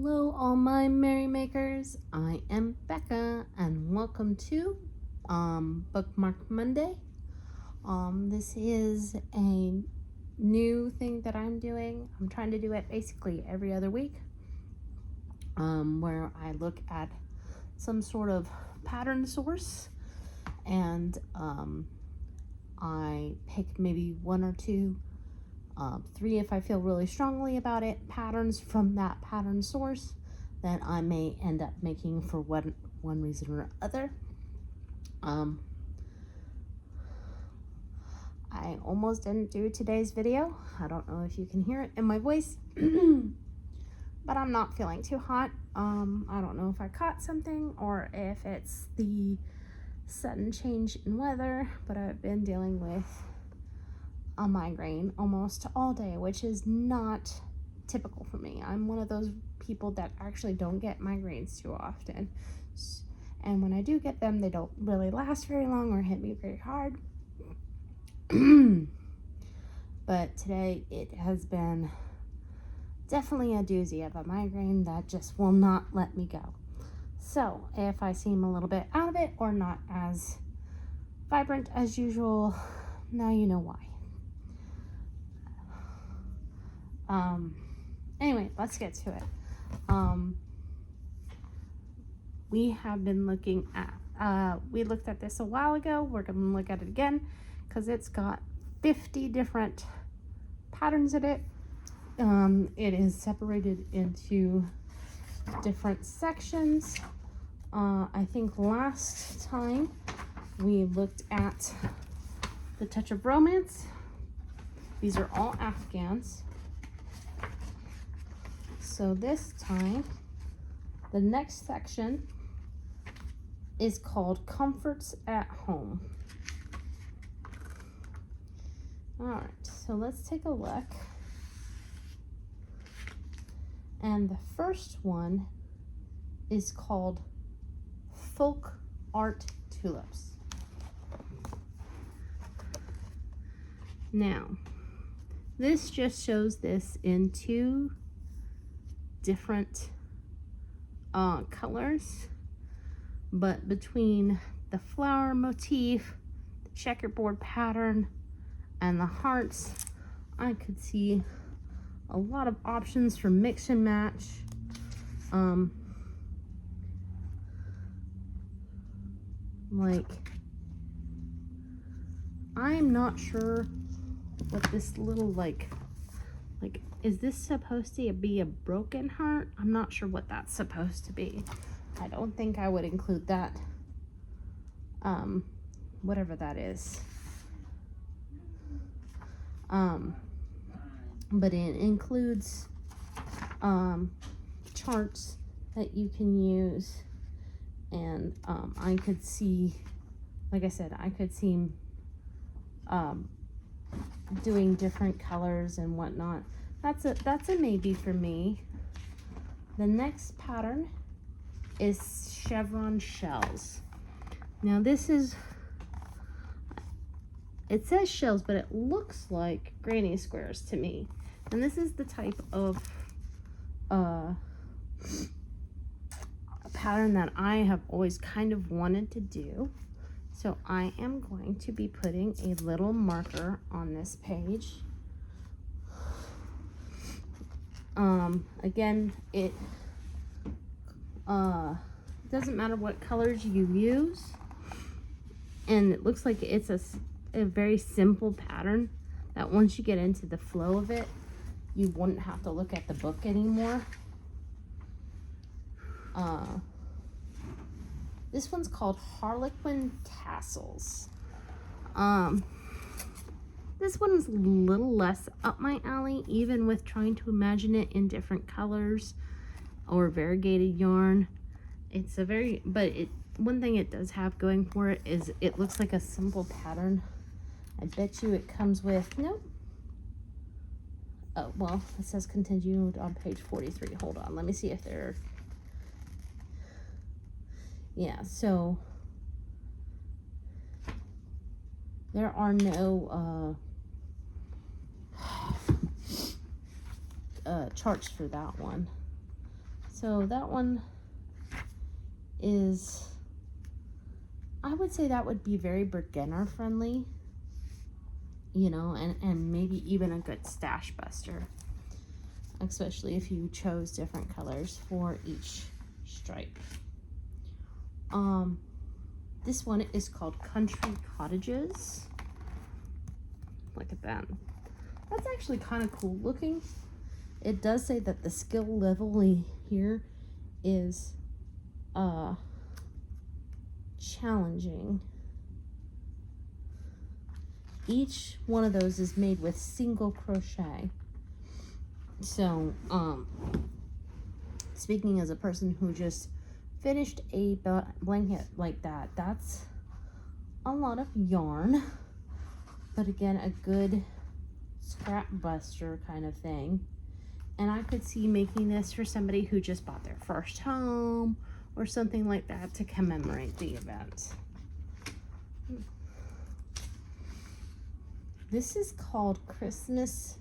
Hello all my merrymakers, I am Becca and welcome to Bookmark Monday. This is a new thing that I'm doing. I'm trying to do it basically every other week, where I look at some sort of pattern source and I pick maybe one or two, three if I feel really strongly about it, patterns from that pattern source that I may end up making for one reason or other. I almost didn't do today's video. I don't know if you can hear it in my voice, but I'm not feeling too hot. I don't know if I caught something or if it's the sudden change in weather, but I've been dealing with a migraine almost all day, which is not typical for me. I'm one of those people that actually don't get migraines too often, and when I do get them, they don't really last very long or hit me very hard. But today it has been definitely a doozy of a migraine that just will not let me go. So if I seem a little bit out of it or not as vibrant as usual, now you know why. Anyway, let's get to it. We have been looking at, we looked at this a while ago. We're going to look at it again because it's got 50 different patterns in it. It is separated into different sections. I think last time we looked at the Touch of Romance. These are all Afghans. So this time, the next section is called Comforts at Home. All right, so let's take a look. And the first one is called Folk Art Tulips. Now, this just shows this in two different colors, but between the flower motif, the checkerboard pattern, and the hearts, I could see a lot of options for mix and match. Like, I'm not sure what this little like is this supposed to be a broken heart? I'm not sure what that's supposed to be. I don't think I would include that, whatever that is. But it includes charts that you can use, and I could see, like I said, I could see doing different colors and whatnot. That's a maybe for me. The next pattern is chevron shells. Now this is, it says shells, but it looks like granny squares to me. And this is the type of a pattern that I have always kind of wanted to do. So I am going to be putting a little marker on this page. Again, it doesn't matter what colors you use, and it looks like it's a very simple pattern that once you get into the flow of it, you wouldn't have to look at the book anymore. This one's called Harlequin Tassels. This one's a little less up my alley, even with trying to imagine it in different colors or variegated yarn. It's a very, but one thing it does have going for it is it looks like a simple pattern. I bet you it comes with, nope. Oh, well, it says continued on page 43. Hold on, let me see if they're, yeah, so there are no charts for that one. So that one is, I would say that would be very beginner friendly, you know, and maybe even a good stash buster, especially if you chose different colors for each stripe. This one is called Country Cottages. Look at that. That's actually kind of cool looking. It does say that the skill level here is challenging. Each one of those is made with single crochet. So, speaking as a person who just finished a blanket like that, that's a lot of yarn, but again, a good scrap buster kind of thing. And I could see making this for somebody who just bought their first home or something like that to commemorate the event. This is called Christmas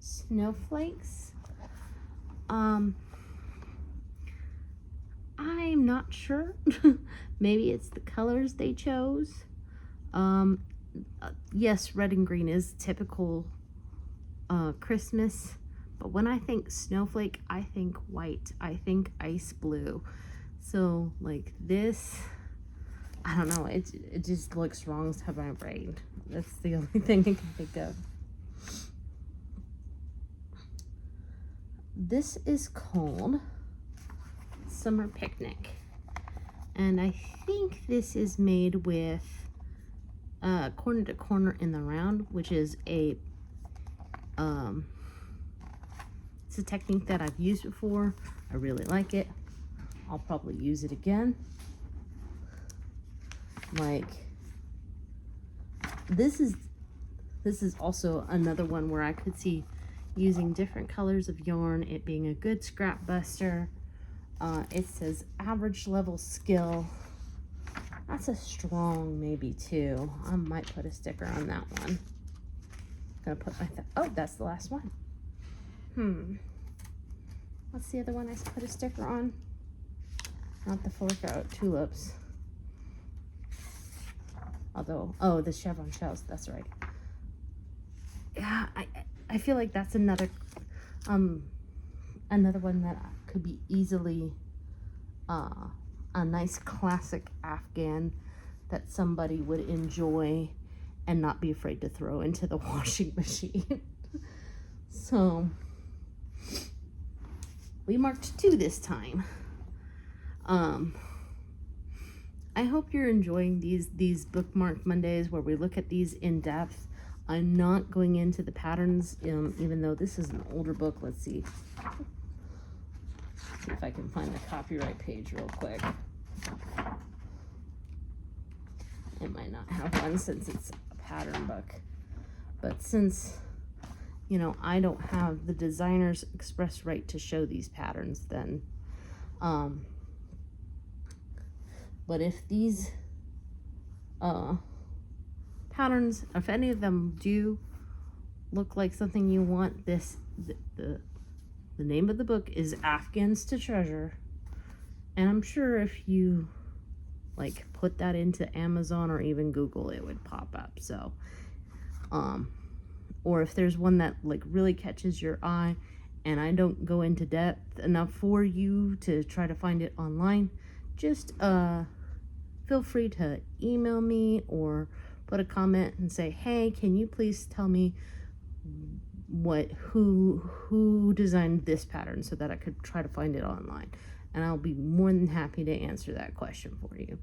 Snowflakes. I'm not sure. Maybe it's the colors they chose. Yes, red and green is typical Christmas, but when I think snowflake, I think white. I think ice blue. So like this, I don't know, it just looks wrong to my brain. That's the only thing I can think of. This is called Summer Picnic, and I think this is made with corner to corner in the round, which is a it's a technique that I've used before. I really like it. I'll probably use it again. Like this is also another one where I could see using different colors of yarn, it being a good scrap buster. It says average level skill. That's a strong maybe too. I might put a sticker on that one. Gonna put my oh, that's the last one. What's the other one I put a sticker on? Not the fork-out tulips. Although, oh, the chevron shells, that's right. Yeah, I feel like that's another one that could be easily a nice classic Afghan that somebody would enjoy and not be afraid to throw into the washing machine. So we marked 2 this time. I hope you're enjoying these bookmark Mondays where we look at these in depth. I'm not going into the patterns, even though this is an older book. Let's see if I can find the copyright page real quick. It might not have one since it's a pattern book, but since, you know, I don't have the designer's express right to show these patterns, then but if these patterns, if any of them do look like something you want, the name of the book is Afghans to Treasure, and I'm sure if you like put that into Amazon or even Google, it would pop up. So or if there's one that like really catches your eye and I don't go into depth enough for you to try to find it online, just feel free to email me or put a comment and say, hey, can you please tell me who designed this pattern so that I could try to find it online, and I'll be more than happy to answer that question for you.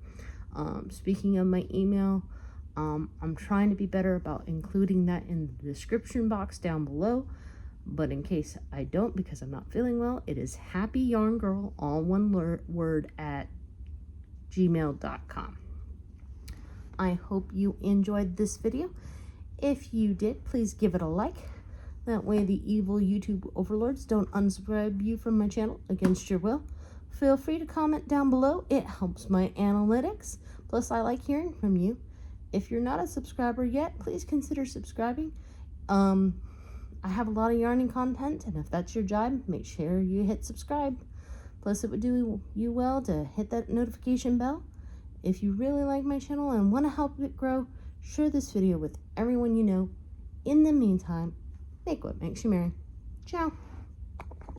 Speaking of my email, I'm trying to be better about including that in the description box down below, but in case I don't because I'm not feeling well, it is happyyarngirl, all one word, at gmail.com. I hope you enjoyed this video. If you did, please give it a like. That way the evil YouTube overlords don't unsubscribe you from my channel against your will. Feel free to comment down below. It helps my analytics. Plus, I like hearing from you. If you're not a subscriber yet, please consider subscribing. I have a lot of yarning content, and if that's your job, make sure you hit subscribe. Plus, it would do you well to hit that notification bell. If you really like my channel and want to help it grow, share this video with everyone you know. In the meantime, make what makes you merry. Ciao.